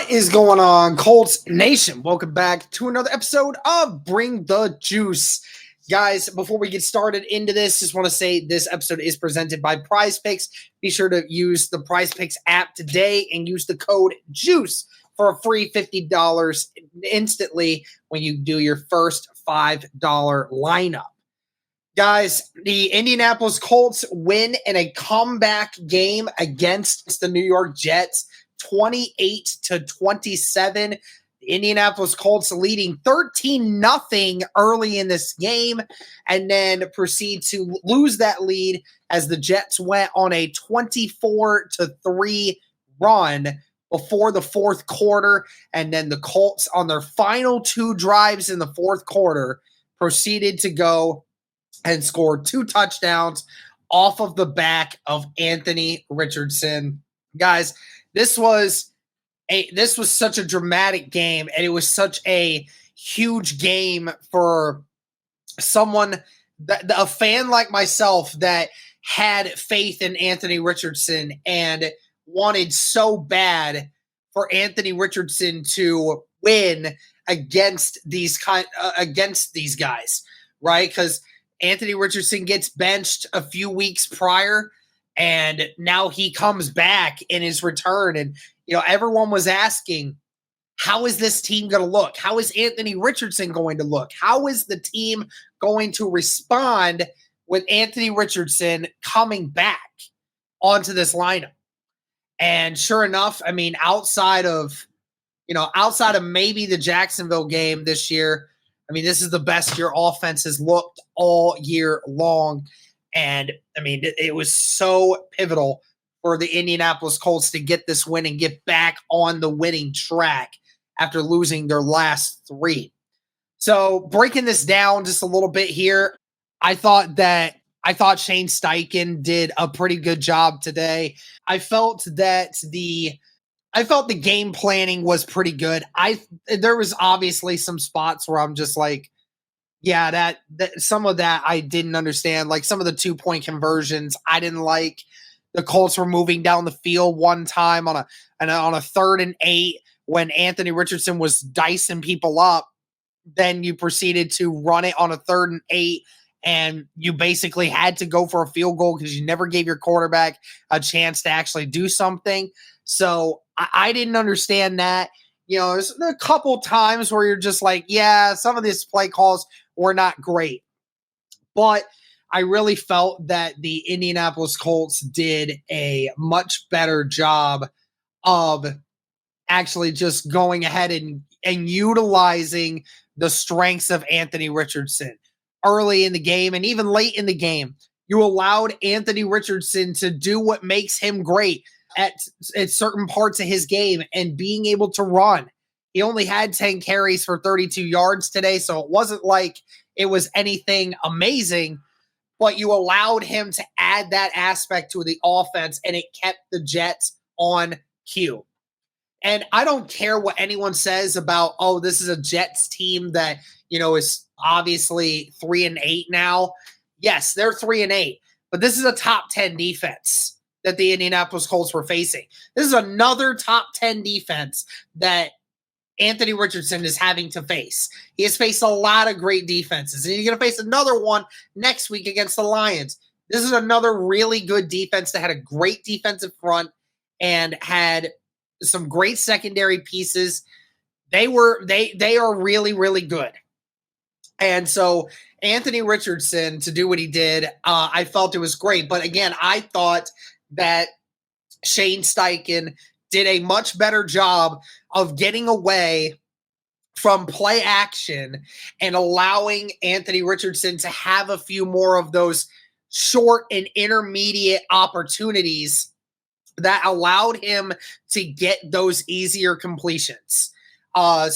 What is going on, Colts Nation? Welcome back to another episode of Bring the Juice. Guys, before we get started into this, just want to say this episode is presented by Prize Picks. Be sure to use the Prize Picks app today and use the code JUICE for a free $50 instantly when you do your first $5 lineup. Guys, the Indianapolis Colts win in a comeback game against the New York Jets, 28-27. The Indianapolis Colts leading 13-0 early in this game and then proceed to lose that lead as the Jets went on a 24-3 run before the fourth quarter. And then the Colts, on their final two drives in the fourth quarter, proceeded to go and score two touchdowns off of the back of Anthony Richardson. Guys, this was such a dramatic game, and it was such a huge game for someone, a fan like myself, that had faith in Anthony Richardson and wanted so bad for Anthony Richardson to win against these guys, right? Because Anthony Richardson gets benched a few weeks prior, and now he comes back in his return. And, everyone was asking, how is this team going to look? How is Anthony Richardson going to look? How is the team going to respond with Anthony Richardson coming back onto this lineup? And sure enough, outside of maybe the Jacksonville game this year, this is the best your offense has looked all year long. And, it was so pivotal for the Indianapolis Colts to get this win and get back on the winning track after losing their last three. So breaking this down just a little bit here, I thought Shane Steichen did a pretty good job today. I felt the game planning was pretty good. There was obviously some spots where I'm just like, yeah, that some of that I didn't understand. Like some of the 2-point conversions, I didn't like. The Colts were moving down the field one time on a 3rd and 8 when Anthony Richardson was dicing people up. Then you proceeded to run it on a 3rd and 8, and you basically had to go for a field goal because you never gave your quarterback a chance to actually do something. So I didn't understand that. There's a couple times where you're just like, yeah, some of these play calls were not great. But I really felt that the Indianapolis Colts did a much better job of actually just going ahead and utilizing the strengths of Anthony Richardson early in the game and even late in the game. You allowed Anthony Richardson to do what makes him great at certain parts of his game and being able to run. He only had 10 carries for 32 yards today, so it wasn't like it was anything amazing, but you allowed him to add that aspect to the offense, and it kept the Jets on cue. And I don't care what anyone says about, oh, this is a Jets team that, is obviously 3-8 now. Yes, they're 3-8, but this is a top 10 defense that the Indianapolis Colts were facing. This is another top 10 defense that Anthony Richardson is having to face. He has faced a lot of great defenses, and he's going to face another one next week against the Lions. This is another really good defense that had a great defensive front and had some great secondary pieces. They are really, really good. And so Anthony Richardson, to do what he did, I felt it was great. But again, I thought that Shane Steichen did a much better job of getting away from play action and allowing Anthony Richardson to have a few more of those short and intermediate opportunities that allowed him to get those easier completions. And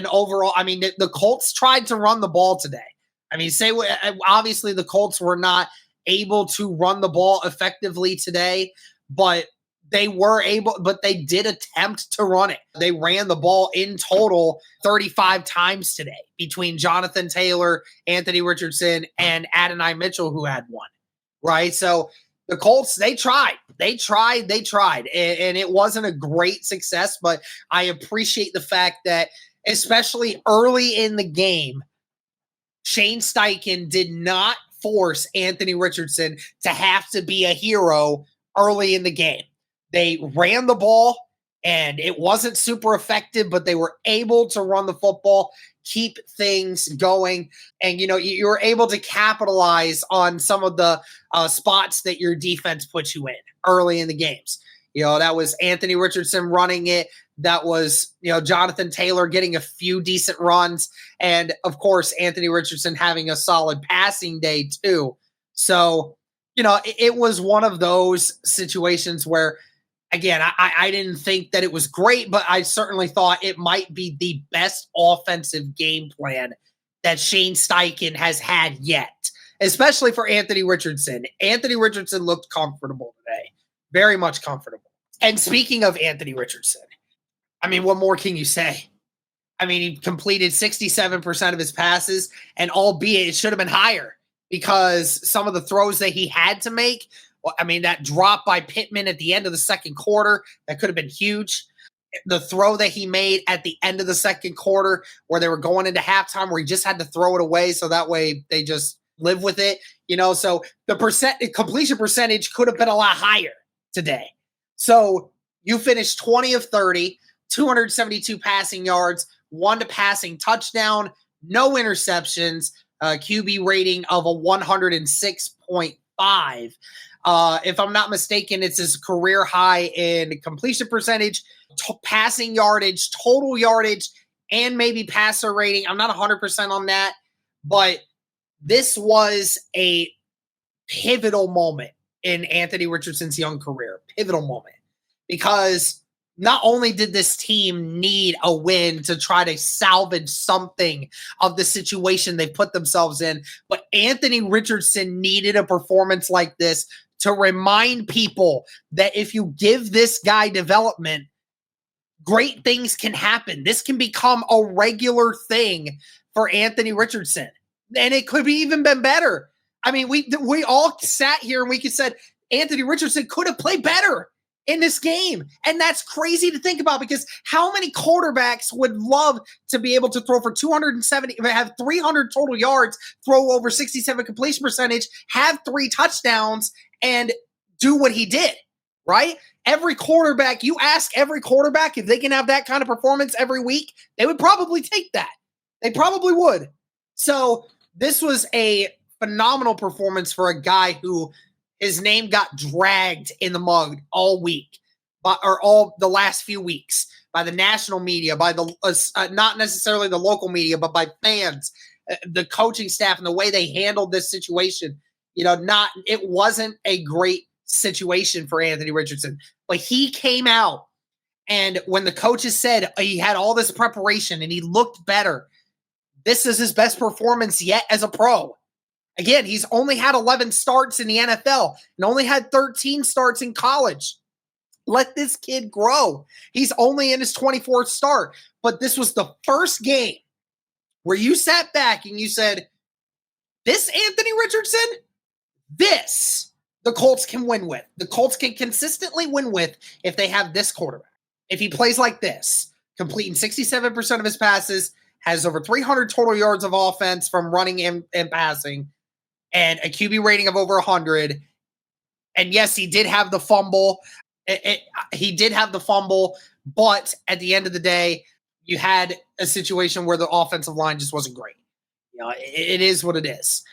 overall, the Colts tried to run the ball today. Obviously the Colts were not able to run the ball effectively today, but they did attempt to run it. They ran the ball in total 35 times today between Jonathan Taylor, Anthony Richardson, and Adonai Mitchell, who had one, right? So the Colts, they tried. And it wasn't a great success, but I appreciate the fact that, especially early in the game, Shane Steichen did not force Anthony Richardson to have to be a hero early in the game. They ran the ball, and it wasn't super effective, but they were able to run the football, keep things going. And, you were able to capitalize on some of the spots that your defense put you in early in the games. That was Anthony Richardson running it. That was, Jonathan Taylor getting a few decent runs. And, of course, Anthony Richardson having a solid passing day, too. So, it was one of those situations where, again, I didn't think that it was great, but I certainly thought it might be the best offensive game plan that Shane Steichen has had yet, especially for Anthony Richardson. Anthony Richardson looked comfortable today, very much comfortable. And speaking of Anthony Richardson, what more can you say? He completed 67% of his passes, and albeit it should have been higher because some of the throws that he had to make, that drop by Pittman at the end of the second quarter, that could have been huge. The throw that he made at the end of the second quarter where they were going into halftime where he just had to throw it away so that way they just live with it. So the completion percentage could have been a lot higher today. So you finished 20 of 30, 272 passing yards, 1 passing touchdown, no interceptions, QB rating of a 106.5. If I'm not mistaken, it's his career high in completion percentage, passing yardage, total yardage, and maybe passer rating. I'm not 100% on that, but this was a pivotal moment in Anthony Richardson's young career. Pivotal moment. Because not only did this team need a win to try to salvage something of the situation they put themselves in, but Anthony Richardson needed a performance like this to remind people that if you give this guy development, great things can happen. This can become a regular thing for Anthony Richardson. And it could be even been better. We all sat here and we could said Anthony Richardson could have played better in this game. And that's crazy to think about because how many quarterbacks would love to be able to throw for 270, have 300 total yards, throw over 67 completion percentage, have 3 touchdowns, and do what he did, right? Every quarterback, you ask every quarterback if they can have that kind of performance every week, they would probably take that. They probably would. So this was a phenomenal performance for a guy who his name got dragged in the mud all week, or all the last few weeks by the national media, by the not necessarily the local media, but by fans, the coaching staff, and the way they handled this situation. It wasn't a great situation for Anthony Richardson, but he came out, and when the coaches said he had all this preparation and he looked better, this is his best performance yet as a pro. Again, he's only had 11 starts in the NFL and only had 13 starts in college. Let this kid grow. He's only in his 24th start, but this was the first game where you sat back and you said, this Anthony Richardson, this the Colts can win with. The Colts can consistently win with if they have this quarterback. If he plays like this, completing 67% of his passes, has over 300 total yards of offense from running and passing, and a QB rating of over 100. And yes, he did have the fumble. He did have the fumble, but at the end of the day, you had a situation where the offensive line just wasn't great. It is what it is.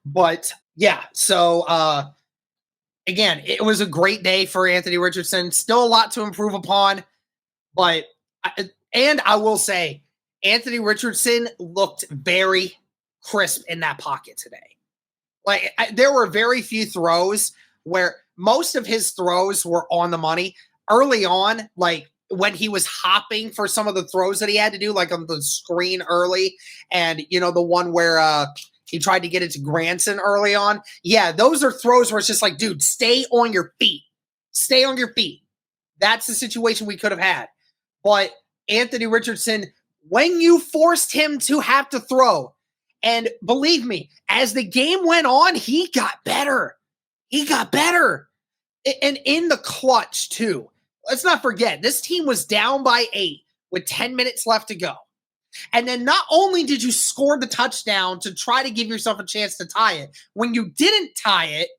But yeah, so again, it was a great day for Anthony Richardson. Still a lot to improve upon, but I will say, Anthony Richardson looked very crisp in that pocket today. There were very few throws where most of his throws were on the money. Early on, when he was hopping for some of the throws that he had to do, like on the screen early, and, the one where he tried to get it to Granson early on. Yeah, those are throws where it's just like, dude, stay on your feet. Stay on your feet. That's the situation we could have had. But Anthony Richardson, when you forced him to have to throw, and believe me, as the game went on, he got better. He got better. And in the clutch, too. Let's not forget, this team was down by 8 with 10 minutes left to go. And then not only did you score the touchdown to try to give yourself a chance to tie it, when you didn't tie it,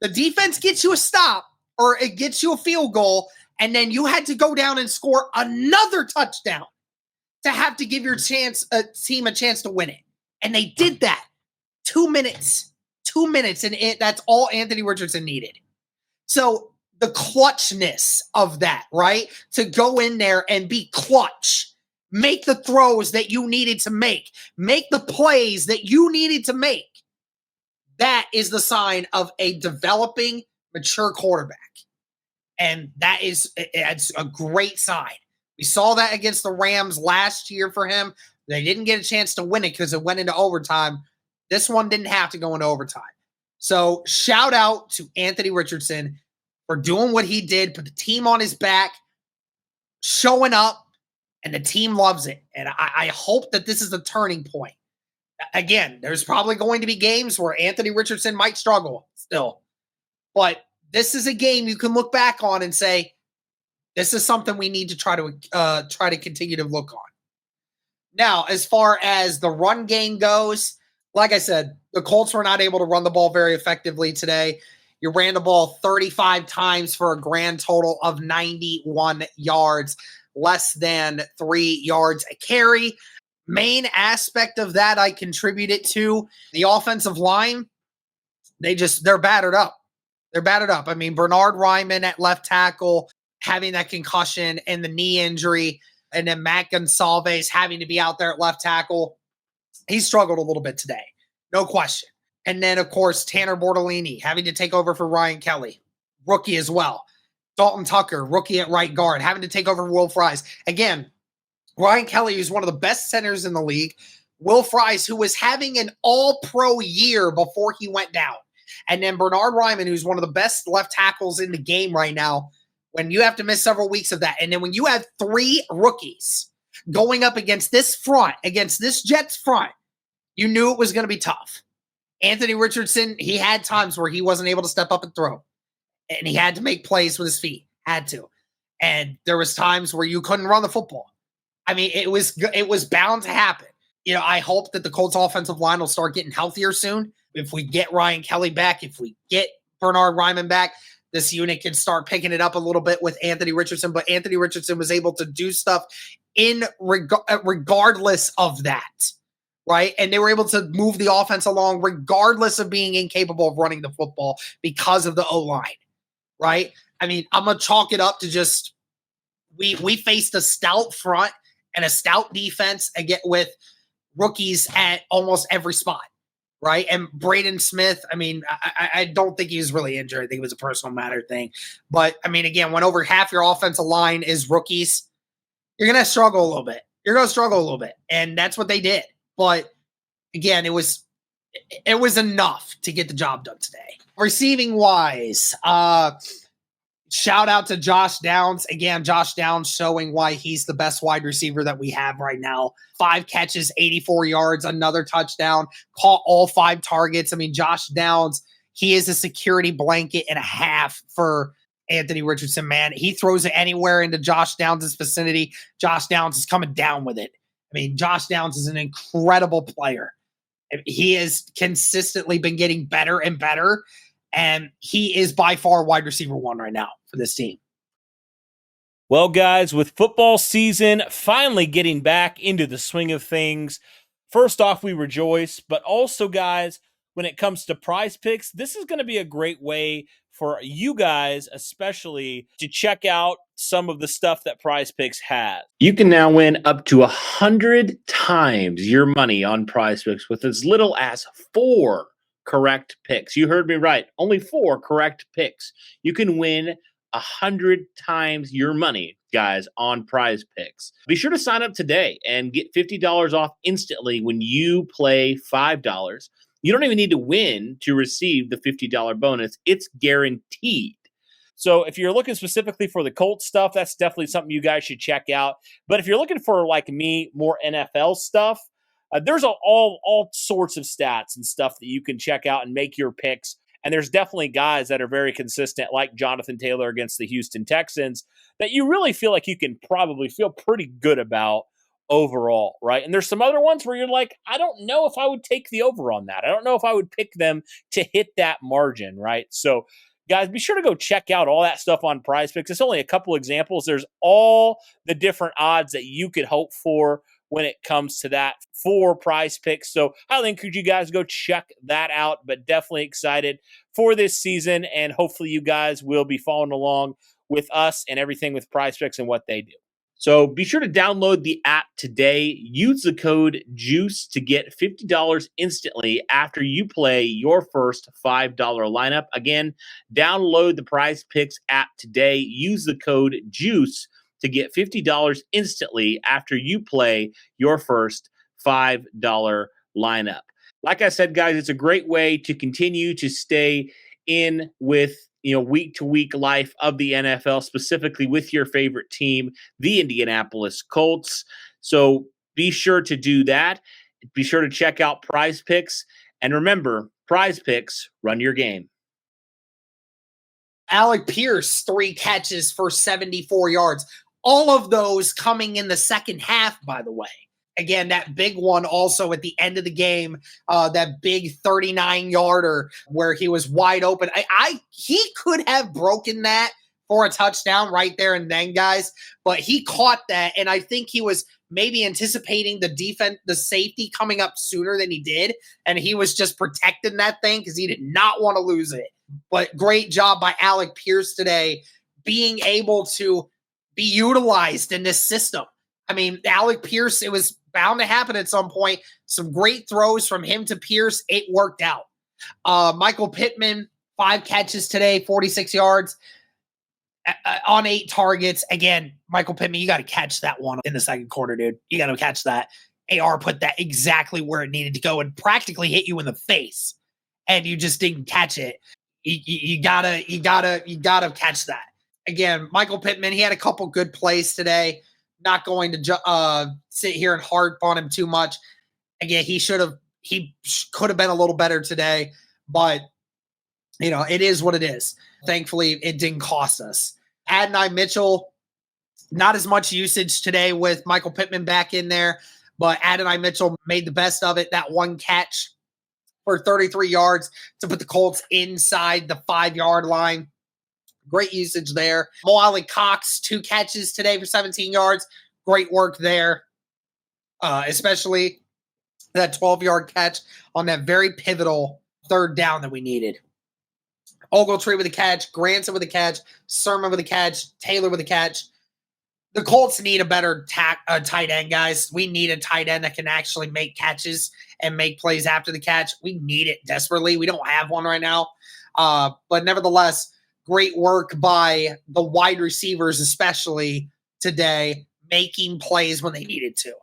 the defense gets you a stop or it gets you a field goal, and then you had to go down and score another touchdown to have to give your team a chance to win it. And they did that. 2 minutes. 2 minutes, and that's all Anthony Richardson needed. So the clutchness of that, right? To go in there and be clutch, make the throws that you needed to make the plays that you needed to make. That is the sign of a developing, mature quarterback. And it's a great sign. We saw that against the Rams last year for him. They didn't get a chance to win it because it went into overtime. This one didn't have to go into overtime. So shout out to Anthony Richardson for doing what he did, put the team on his back, showing up, and the team loves it. And I hope that this is a turning point. Again, there's probably going to be games where Anthony Richardson might struggle still. But this is a game you can look back on and say, this is something we need to try to continue to look on. Now, as far as the run game goes, like I said, the Colts were not able to run the ball very effectively today. You ran the ball 35 times for a grand total of 91 yards, less than 3 yards a carry. Main aspect of that I contributed to the offensive line. They're battered up. They're battered up. I mean, Bernard Ryman at left tackle having that concussion and the knee injury, and then Matt Gonsalves having to be out there at left tackle. He struggled a little bit today, no question. And then, of course, Tanner Bortolini having to take over for Ryan Kelly, rookie as well. Dalton Tucker, rookie at right guard, having to take over Will Fries. Again, Ryan Kelly, who's one of the best centers in the league. Will Fries, who was having an all-pro year before he went down. And then Bernard Ryman, who's one of the best left tackles in the game right now, when you have to miss several weeks of that. And then when you have 3 rookies going up against this front, against this Jets front, you knew it was going to be tough. Anthony Richardson, he had times where he wasn't able to step up and throw. And he had to make plays with his feet. Had to. And there was times where you couldn't run the football. I mean, it was bound to happen. You know, I hope that the Colts offensive line will start getting healthier soon. If we get Ryan Kelly back, if we get Bernard Ryman back, this unit can start picking it up a little bit with Anthony Richardson. But Anthony Richardson was able to do stuff regardless of that, right? And they were able to move the offense along regardless of being incapable of running the football because of the O-line, right? I mean, I'm going to chalk it up to just we faced a stout front and a stout defense again with rookies at almost every spot, right? And Braden Smith, I mean, I don't think he was really injured. I think it was a personal matter thing. But, I mean, again, when over half your offensive line is rookies, you're going to struggle a little bit. You're going to struggle a little bit. And that's what they did. But, again, it was enough to get the job done today. Receiving-wise, shout out to Josh Downs. Again, Josh Downs showing why he's the best wide receiver that we have right now. 5 catches, 84 yards, another touchdown, caught all 5 targets. I mean, Josh Downs, he is a security blanket and a half for Anthony Richardson, man. He throws it anywhere into Josh Downs' vicinity. Josh Downs is coming down with it. I mean, Josh Downs is an incredible player. He has consistently been getting better and better. And he is by far wide receiver 1 right now for this team. Well, guys, with football season finally getting back into the swing of things, first off, we rejoice. But also, guys, when it comes to Prize Picks, this is going to be a great way for you guys, especially, to check out some of the stuff that Prize Picks has. You can now win up to 100 times your money on Prize Picks with as little as 4 correct picks. You heard me right. Only 4 correct picks. You can win 100 times your money, guys, on Prize Picks. Be sure to sign up today and get $50 off instantly when you play $5. You don't even need to win to receive the $50 bonus. It's guaranteed. So if you're looking specifically for the Colts stuff, that's definitely something you guys should check out. But if you're looking for, like me, more NFL stuff, there's all sorts of stats and stuff that you can check out and make your picks And there's definitely guys that are very consistent, like Jonathan Taylor against the Houston Texans, that you really feel like you can probably feel pretty good about overall, right? And there's some other ones where you're like, I don't know if I would take the over on that. I don't know if I would pick them to hit that margin, right? So, guys, be sure to go check out all that stuff on Prize Picks. It's only a couple examples. There's all the different odds that you could hope for when it comes to that for Prize Picks. So I highly encourage you guys to go check that out, but definitely excited for this season, and hopefully you guys will be following along with us and everything with Prize Picks and what they do. So be sure to download the app today. Use the code JUICE to get $50 instantly after you play your first $5 lineup. Again, download the Prize Picks app today. Use the code JUICE to get $50 instantly after you play your first $5 lineup. Like I said, guys, it's a great way to continue to stay in with week to week life of the NFL, specifically with your favorite team, the Indianapolis Colts. So be sure to do that. Be sure to check out Prize Picks. And remember, Prize Picks, run your game. Alec Pierce, 3 catches for 74 yards. All of those coming in the second half, by the way. Again, that big one also at the end of the game, that big 39-yarder where he was wide open. He could have broken that for a touchdown right there and then, guys, but he caught that, and I think he was maybe anticipating the safety coming up sooner than he did, and he was just protecting that thing because he did not want to lose it. But great job by Alec Pierce today being able to be utilized in this system. I mean, Alec Pierce, it was bound to happen at some point. Some great throws from him to Pierce. It worked out. Michael Pittman, 5 catches today, 46 yards on 8 targets. Again, Michael Pittman, you got to catch that one in the second quarter, dude. You got to catch that. AR put that exactly where it needed to go and practically hit you in the face, and you just didn't catch it. You gotta catch that. Again, Michael Pittman, he had a couple good plays today. Not going to sit here and harp on him too much. Again, he could have been a little better today, but it is what it is. Thankfully, it didn't cost us. Adonai Mitchell, not as much usage today with Michael Pittman back in there, but Adonai Mitchell made the best of it. That 1 catch for 33 yards to put the Colts inside the 5-yard line. Great usage there. Mo Alley-Cox, 2 catches today for 17 yards. Great work there, especially that 12-yard catch on that very pivotal 3rd down that we needed. Ogletree with a catch, Granson with a catch, Sermon with a catch, Taylor with a catch. The Colts need a better tight end, guys. We need a tight end that can actually make catches and make plays after the catch. We need it desperately. We don't have one right now. But nevertheless, great work by the wide receivers, especially today, making plays when they needed to.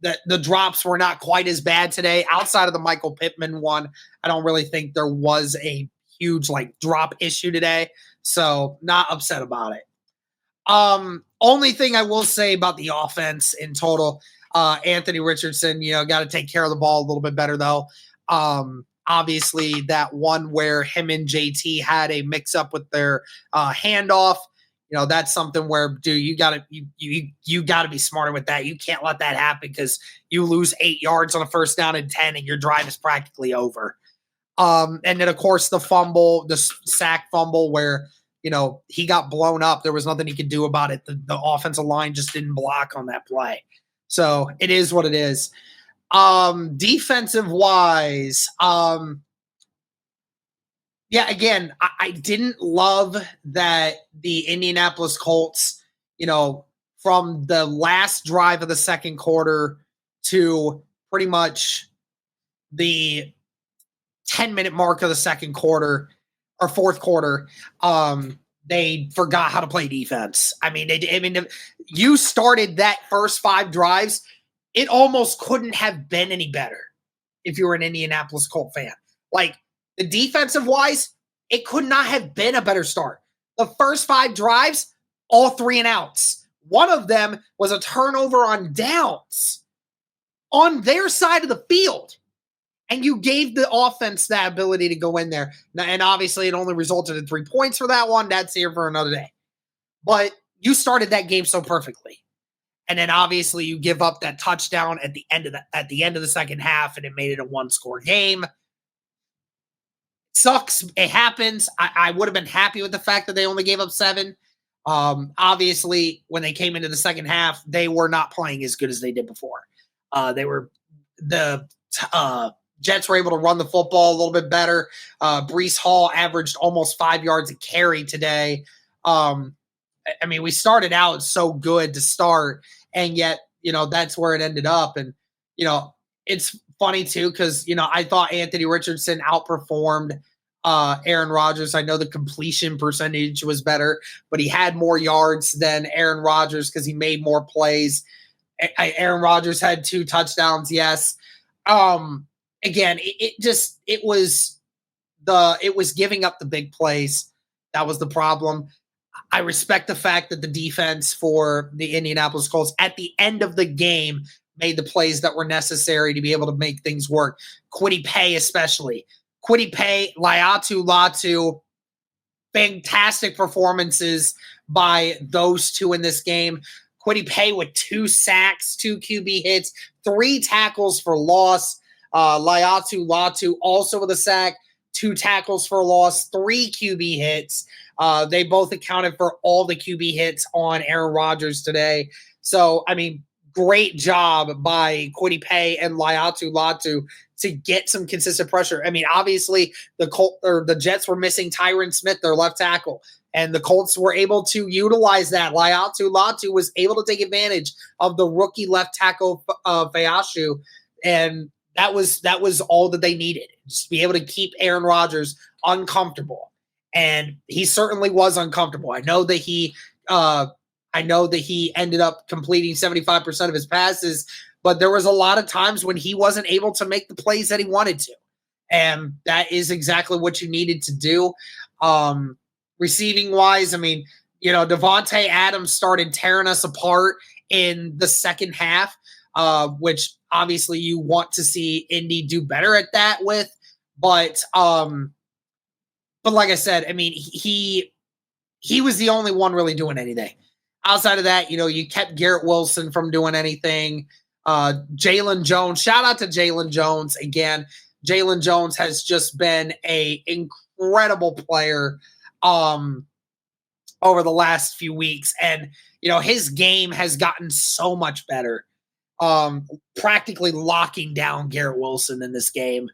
The drops were not quite as bad today. Outside of the Michael Pittman one, I don't really think there was a huge drop issue today. So not upset about it. Only thing I will say about the offense in total, Anthony Richardson, got to take care of the ball a little bit better though. Obviously, that one where him and JT had a mix-up with their handoff, that's something where, dude, you gotta be smarter with that. You can't let that happen because you lose 8 yards on a 1st down and 10, and your drive is practically over. And then, of course, the sack fumble where he got blown up. There was nothing he could do about it. The offensive line just didn't block on that play. So it is what it is. Defensive wise, again, I didn't love that the Indianapolis Colts, from the last drive of the second quarter to pretty much the 10-minute mark of the second quarter or fourth quarter, they forgot how to play defense. You started that first 5 drives. It almost couldn't have been any better if you were an Indianapolis Colt fan. The defensive wise, it could not have been a better start. The first 5 drives, all 3 and outs. One of them was a turnover on downs on their side of the field. And you gave the offense that ability to go in there. And obviously, it only resulted in 3 points for that one. That's here for another day. But you started that game so perfectly. And then obviously you give up that touchdown at the end of the second half, and it made it a 1-score game. Sucks. It happens. I would have been happy with the fact that they only gave up 7. Obviously, when they came into the second half, they were not playing as good as they did before. The Jets were able to run the football a little bit better. Breece Hall averaged almost 5 yards a carry today. We started out so good to start, and yet, that's where it ended up. And, it's funny too, because, I thought Anthony Richardson outperformed Aaron Rodgers. I know the completion percentage was better, but he had more yards than Aaron Rodgers because he made more plays. Aaron Rodgers had 2 touchdowns. Yes. Again, it was giving up the big plays. That was the problem. I respect the fact that the defense for the Indianapolis Colts at the end of the game made the plays that were necessary to be able to make things work. Kwity Paye especially. Kwity Paye, Latu, fantastic performances by those two in this game. Kwity Paye with 2 sacks, 2 QB hits, 3 tackles for loss. Latu also with a sack, 2 tackles for loss, 3 QB hits. They both accounted for all the QB hits on Aaron Rodgers today. So, great job by Kwity Paye and Latu to get some consistent pressure. Obviously, the Jets were missing Tyron Smith, their left tackle, and the Colts were able to utilize that. Latu was able to take advantage of the rookie left tackle Fayashu, and that was all that they needed, just to be able to keep Aaron Rodgers uncomfortable. And he certainly was uncomfortable. I know that he ended up completing 75% of his passes, but there was a lot of times when he wasn't able to make the plays that he wanted to. And that is exactly what you needed to do. Receiving wise, Devontae Adams started tearing us apart in the second half, which obviously you want to see Indy do better at that with. But like I said, he was the only one really doing anything. Outside of that, you kept Garrett Wilson from doing anything. Jalen Jones, shout out to Jalen Jones again. Jalen Jones has just been an incredible player over the last few weeks. And, his game has gotten so much better. Practically locking down Garrett Wilson in this game.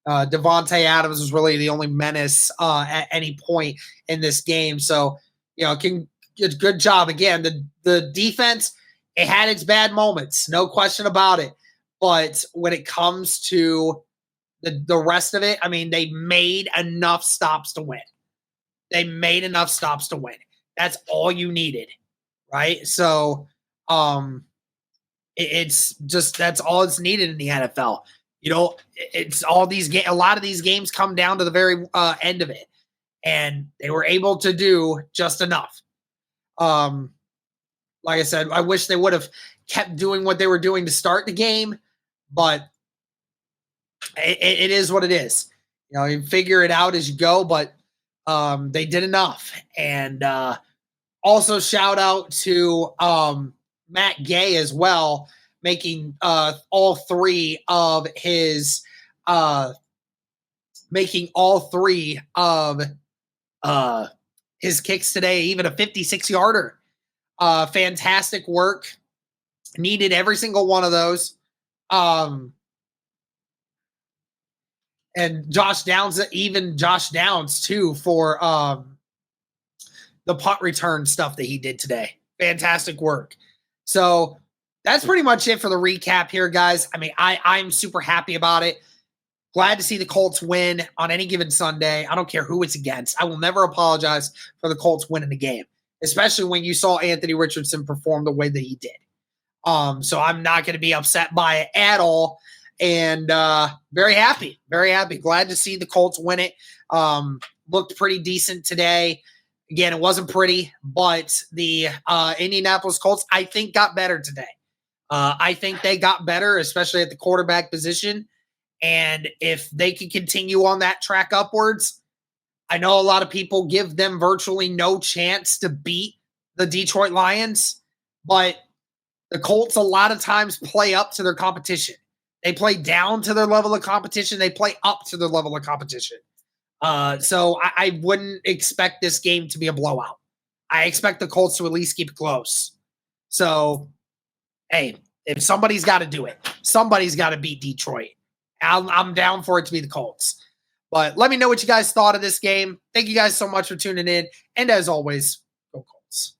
Devontae Adams was really the only menace at any point in this game. So, good job. Again, the defense, it had its bad moments, no question about it. But when it comes to the rest of it, they made enough stops to win. That's all you needed, right? So, it's just that's all it's needed in the NFL. It's all a lot of these games come down to the very end of it, and they were able to do just enough. Like I said, I wish they would have kept doing what they were doing to start the game, but it is what it is. You figure it out as you go, but they did enough. And also shout out to Matt Gay as well, making all three of his kicks today, even a 56-yarder. Fantastic work. Needed every single one of those. And Josh Downs too, for the punt return stuff that he did today. Fantastic work. So that's pretty much it for the recap here, guys. I'm super happy about it. Glad to see the Colts win on any given Sunday. I don't care who it's against. I will never apologize for the Colts winning the game, especially when you saw Anthony Richardson perform the way that he did. So I'm not going to be upset by it at all. And very happy. Glad to see the Colts win it. Looked pretty decent today. Again, it wasn't pretty, but the Indianapolis Colts, I think, got better today. I think they got better, especially at the quarterback position. And if they can continue on that track upwards, I know a lot of people give them virtually no chance to beat the Detroit Lions, but the Colts a lot of times play up to their competition. They play down to their level of competition. They play up to their level of competition. So I wouldn't expect this game to be a blowout. I expect the Colts to at least keep it close. So, hey, if somebody's got to do it, somebody's got to beat Detroit. I'm down for it to be the Colts. But let me know what you guys thought of this game. Thank you guys so much for tuning in. And as always, go Colts.